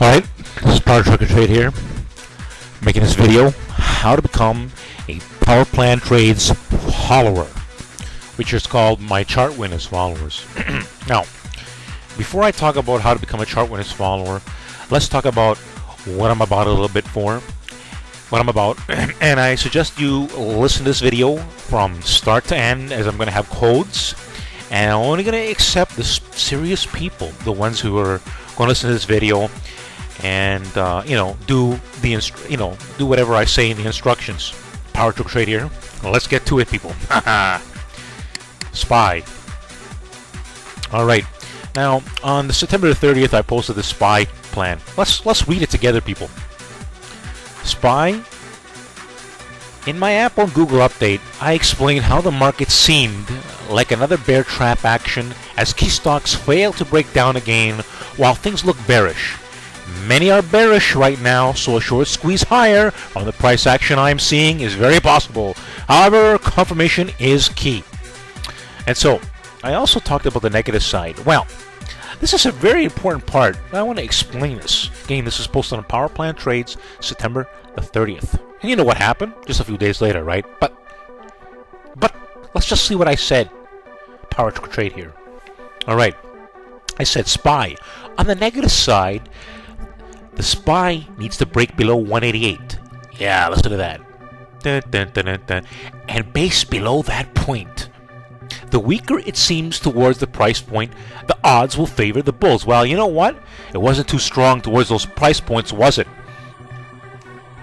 Alright, this is Power Trucker Trade here, making this video, how to become a Power Plant Trades follower, which is called my Chart Winners followers. Now, before I talk about how to become a Chart Winners follower, let's talk about what I'm about a little bit and I suggest you listen to this video from start to end, as I'm going to have codes, and I'm only going to accept the serious people, the ones who are going to listen to this video and do whatever I say in the instructions. Power Truck Trade here. Well, let's get to it, people. SPY. All right. Now, on the September 30th, I posted the SPY plan. Let's read it together, people. SPY. In my app on Google Update, I explained how the market seemed like another bear trap action as key stocks failed to break down again while things look bearish. Many are bearish right now, so a short squeeze higher on the price action I'm seeing is very possible. However, confirmation is key. And so, I also talked about the negative side. Well, this is a very important part. I want to explain this. Again, this is posted on Power Plant Trades, September the 30th. And you know what happened? Just a few days later, right? But let's just see what I said. Power Truck Trade here. All right. I said SPY. On the negative side, the SPY needs to break below 188. Yeah, listen to that. Dun, dun, dun, dun, dun. And base below that point. The weaker it seems towards the price point, the odds will favor the bulls. Well, you know what? It wasn't too strong towards those price points, was it?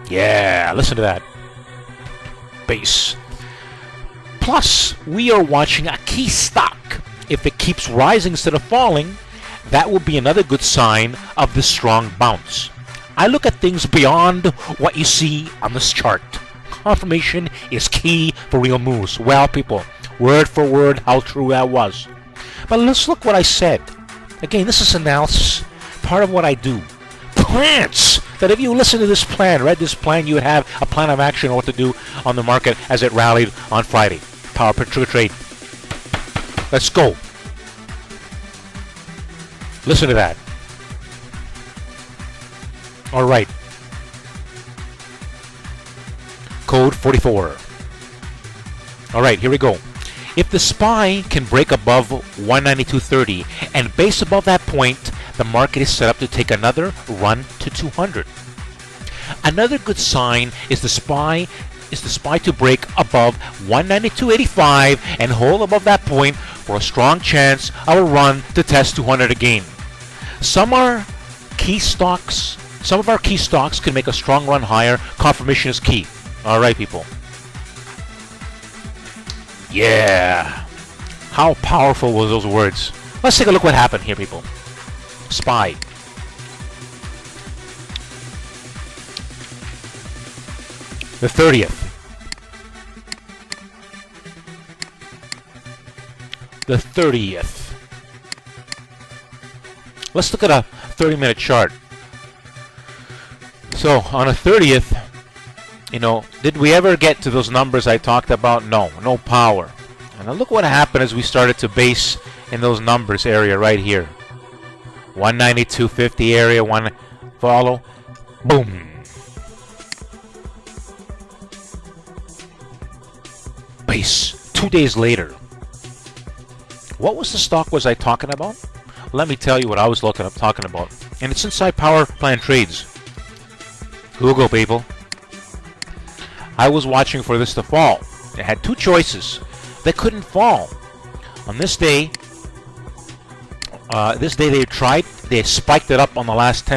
Yeah, listen to that. Base. Plus, we are watching a key stock. If it keeps rising instead of falling, that will be another good sign of this strong bounce. I look at things beyond what you see on this chart. Confirmation is key for real moves. Well, people, word for word how true that was. But let's look what I said. Again, this is analysis, part of what I do. Plans! That if you listen to this plan, read this plan, you would have a plan of action on what to do on the market as it rallied on Friday. Power Truck Trade. Let's go. Listen to that. All right. Code 44. All right, here we go. If the SPY can break above 192.30 and base above that point, the market is set up to take another run to 200. Another good sign is the SPY to break above 192.85 and hold above that point for a strong chance of a run to test 200 again. Some of our key stocks can make a strong run higher. Confirmation is key. All right, people. Yeah. How powerful was those words? Let's take a look what happened here, people. SPY. The 30th. The 30th. Let's look at a 30-minute chart. So, on a 30th, did we ever get to those numbers I talked about? No power. And now look what happened as we started to base in those numbers area right here. 192.50 area, one follow. Boom. Base. 2 days later. What was the stock was I talking about? Let me tell you what I was talking about. And it's inside Power Plant Trades. Google, people. I was watching for this to fall. It had two choices. They couldn't fall. On this day, they spiked it up on the last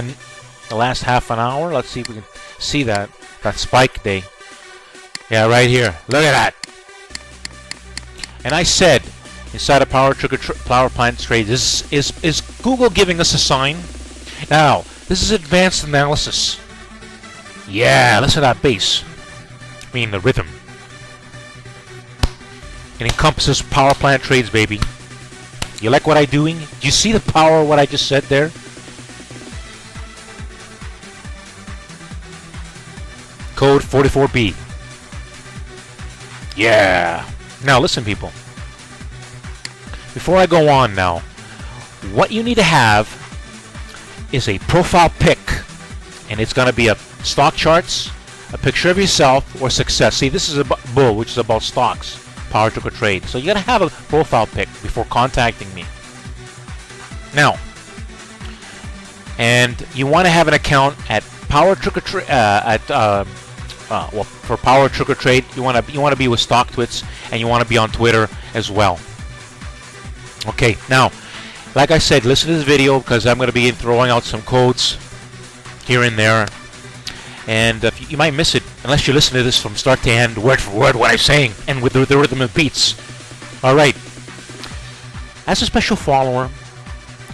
half an hour. Let's see if we can see that spike day. Yeah, right here. Look at that. And I said, inside of Power Plant Trades, is Google giving us a sign? Now, this is advanced analysis. Yeah, listen to that bass. I mean, the rhythm. It encompasses Power Plant Trades, baby. You like what I'm doing? Do you see the power of what I just said there? Code 44B. Yeah. Now listen, people. Before I go on now, what you need to have is a profile pic, and it's going to be a stock charts, a picture of yourself, or success. See, this is a bull, which is about stocks, Power Trick or Trade. So you got to have a profile pic before contacting me. Now, and you want to have an account at Power Trick or Trade. Well, for Power Trick or Trade, you want to be with StockTwits, and you want to be on Twitter as well. Okay, now, like I said, listen to this video because I'm going to be throwing out some codes here and there, and you might miss it unless you listen to this from start to end, word for word, what I'm saying, and with the rhythm and beats. All right. As a special follower,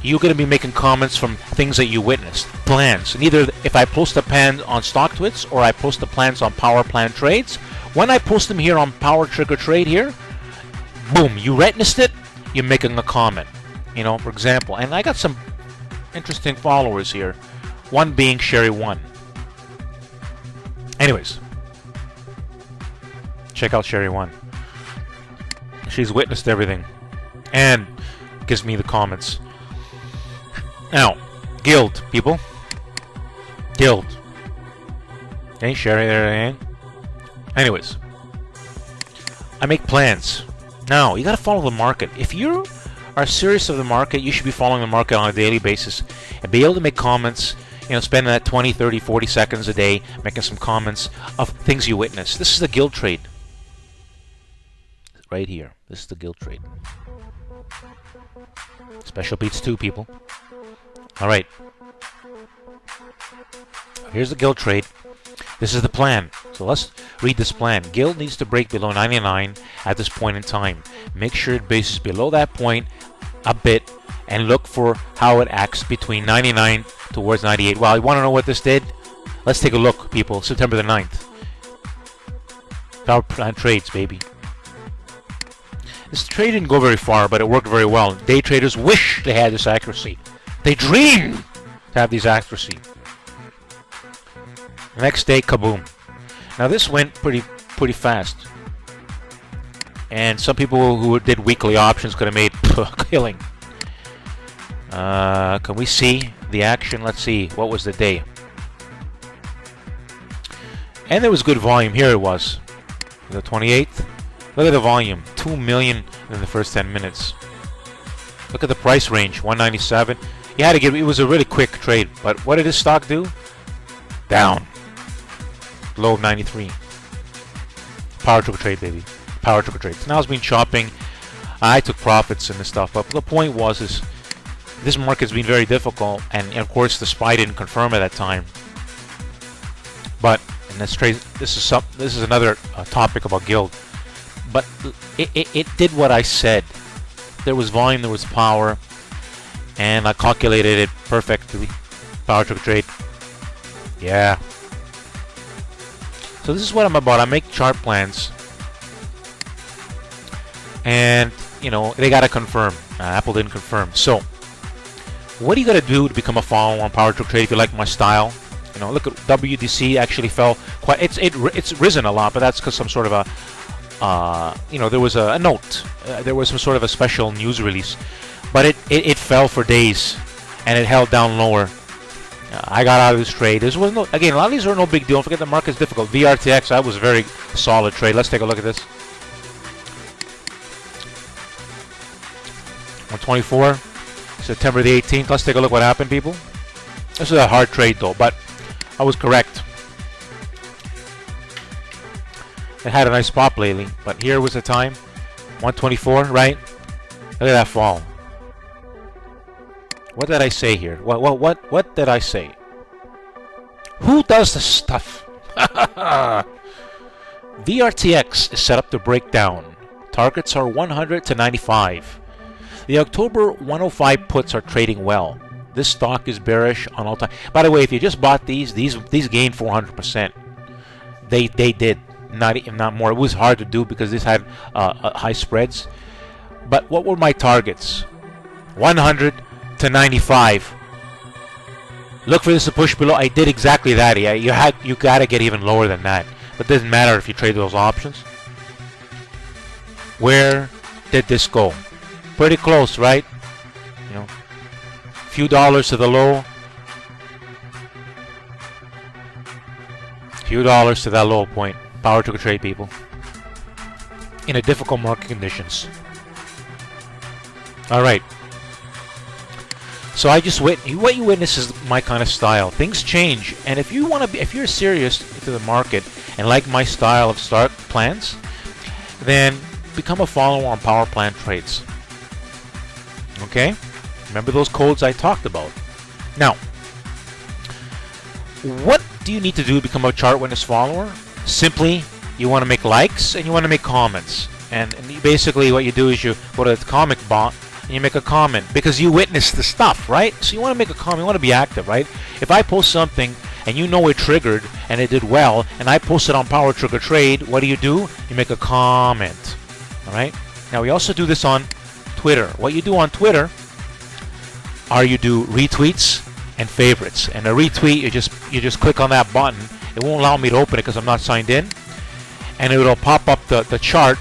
you're going to be making comments from things that you witnessed, plans. And either if I post a plan on StockTwits or I post the plans on Power Plan Trades, when I post them here on Power Trick or Trade here, boom, you witnessed it, you're making a comment. You know, for example, and I got some interesting followers here, one being Sherry1. Anyways, check out Sherry1. She's witnessed everything and gives me the comments. Now, guild, people. Guild. Okay, Sherry there. Anyways, I make plans. Now, you gotta follow the market. If you are serious of the market, you should be following the market on a daily basis and be able to make comments, you know, spending that 20, 30, 40 seconds a day making some comments of things you witness. This is the guild trade. Right here. This is the guild trade. Special beats too, people. Alright. Here's the guild trade. This is the plan. So let's read this plan. Guild needs to break below 99 at this point in time. Make sure it bases below that point a bit and look for how it acts between 99 towards 98. Well, you want to know what this did? Let's take a look, people. September the 9th. Power Plan Trades, baby. This trade didn't go very far, but it worked very well. Day traders wish they had this accuracy. They dream to have this accuracy. Next day, kaboom. Now this went pretty fast. And some people who did weekly options could have made a killing. Can we see the action? Let's see. What was the day? And there was good volume. Here it was. The 28th. Look at the volume. 2 million in the first 10 minutes. Look at the price range. 197. You had to get. It was a really quick trade. But what did this stock do? Down. Low of 93. Power Trick or Trade, baby. Power Trick or Trade. So now it's been chopping. I took profits and this stuff. But the point was, is this market's been very difficult, and of course the SPY didn't confirm at that time. But in this trade, this is another topic about guild. But it did what I said. There was volume, there was power, and I calculated it perfectly. Power Trick or Trade. Yeah. So this is what I'm about. I make chart plans, and you know they gotta confirm. Apple didn't confirm. So what do you gotta do to become a follower on Power Trick Trade if you like my style? You know, look at WDC actually fell quite. It's risen a lot, but that's because some sort of a you know, there was a note. There was some sort of a special news release, but it fell for days, and it held down lower. I got out of this trade. This was no, again, a lot of these are no big deal. Don't forget the market's difficult. VRTX, that was a very solid trade. Let's take a look at this. 124, September the 18th. Let's take a look what happened, people. This is a hard trade, though, but I was correct. It had a nice pop lately, but here was the time. 124, right? Look at that fall. What did I say here? What did I say? Who does this stuff? VRTX is set up to break down. Targets are 100 to 95. The October 105 puts are trading well. This stock is bearish on all time. By the way, if you just bought these gained 400%. They did, not more. It was hard to do because this had high spreads. But what were my targets? 100 to 95. Look for this to push below. I did exactly that. Yeah, you gotta get even lower than that. But it doesn't matter if you trade those options. Where did this go? Pretty close, right? You know, few dollars to the low. Few dollars to that low point. Power trick or trade, people. In a difficult market conditions. All right. So I just what you witness is my kind of style. Things change, and if you want to, if you're serious to the market and like my style of start plans, then become a follower on Power Plan Trades. Okay? Remember those codes I talked about. Now, what do you need to do to become a chart witness follower? Simply, you want to make likes and you want to make comments. And basically what you do is you go to the comic bot and you make a comment because you witnessed the stuff, right? So you want to make a comment, you want to be active, right? If I post something and you know it triggered and it did well and I post it on Power Trick or Trade, what do? You make a comment, all right? Now we also do this on Twitter. What you do on Twitter are you do retweets and favorites. And a retweet, you just click on that button. It won't allow me to open it because I'm not signed in, and it'll pop up the chart,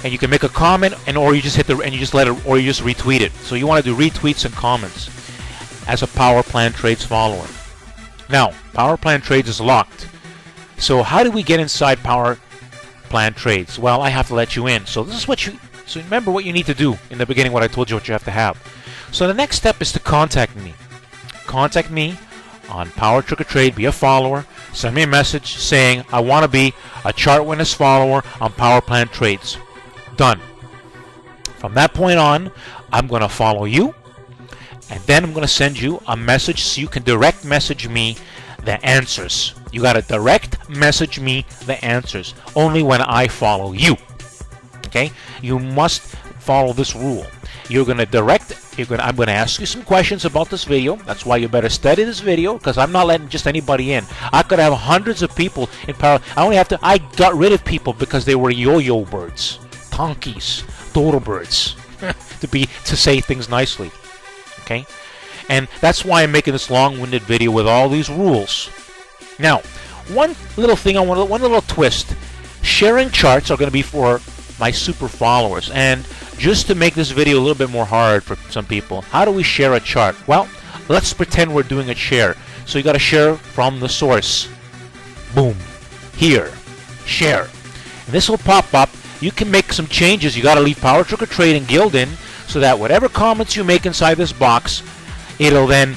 and you can make a comment, and or you just hit the and you just let it, or you just retweet it. So you want to do retweets and comments as a Power Plan Trades follower. Now, Power Plan Trades is locked. So how do we get inside Power Plan Trades? Well, I have to let you in. So this is what you. So remember what you need to do in the beginning. What I told you, what you have to have. So the next step is to contact me. Contact me on Power Trick or Trade. Be a follower. Send me a message saying I want to be a chart witness follower on Power Plan Trades. Done. From that point on, I'm going to follow you, and then I'm going to send you a message so you can direct message me the answers. You got to direct message me the answers only when I follow you. Okay? You must follow this rule. I'm going to ask you some questions about this video. That's why you better study this video, because I'm not letting just anybody in. I could have hundreds of people in Power. I got rid of people because they were yo-yo birds, donkeys, dodo birds, to say things nicely. Okay? And that's why I'm making this long-winded video with all these rules. Now, one little twist. Sharing charts are going to be for my super followers, and just to make this video a little bit more hard for some people, how do we share a chart? Well, let's pretend we're doing a share. So you got to share from the source. Boom. Here. Share. And this will pop up. You can make some changes. You got to leave Power Trick or Trade and Guild in so that whatever comments you make inside this box, it'll then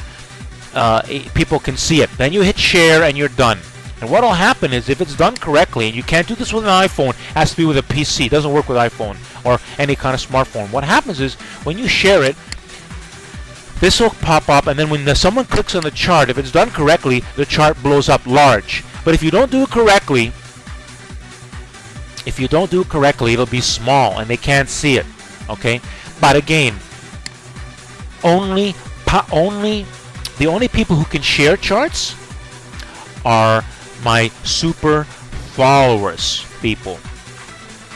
people can see it. Then you hit share and you're done. And what will happen is, if it's done correctly, and you can't do this with an iPhone, it has to be with a PC. It doesn't work with iPhone or any kind of smartphone. What happens is, when you share it, this will pop up, and then when someone clicks on the chart, if it's done correctly, the chart blows up large. But if you don't do it correctly, it'll be small, and they can't see it. Okay? But again, the only people who can share charts are my super followers, people.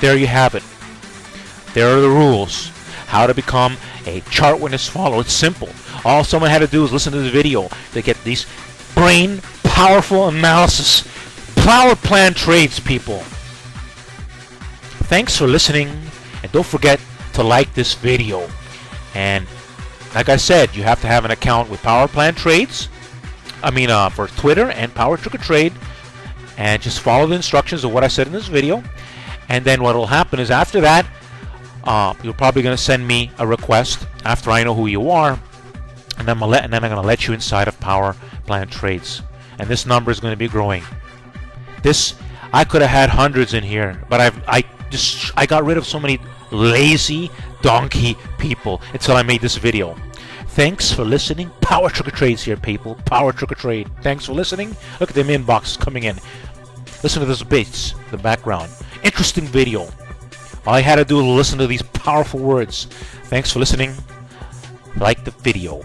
There you have it. There are the rules. How to become a chart witness follower. It's simple. All someone had to do is listen to the video to get these brain powerful analysis. Power Plan Trades, people. Thanks for listening, and don't forget to like this video. And like I said, you have to have an account with Power Plan Trades. For Twitter and Power Trick or Trade, and just follow the instructions of what I said in this video. And then what will happen is, after that, you're probably going to send me a request after I know who you are, and then I'm going to let you inside of Power Plan Trades. And this number is going to be growing. I could have had hundreds in here, but I got rid of so many lazy donkey people until I made this video. Thanks for listening. Power Trick or Trades here, people. Power Trick or Trade. Thanks for listening. Look at the inbox coming in. Listen to this bass, the background. Interesting video. All I had to do was listen to these powerful words. Thanks for listening. Like the video.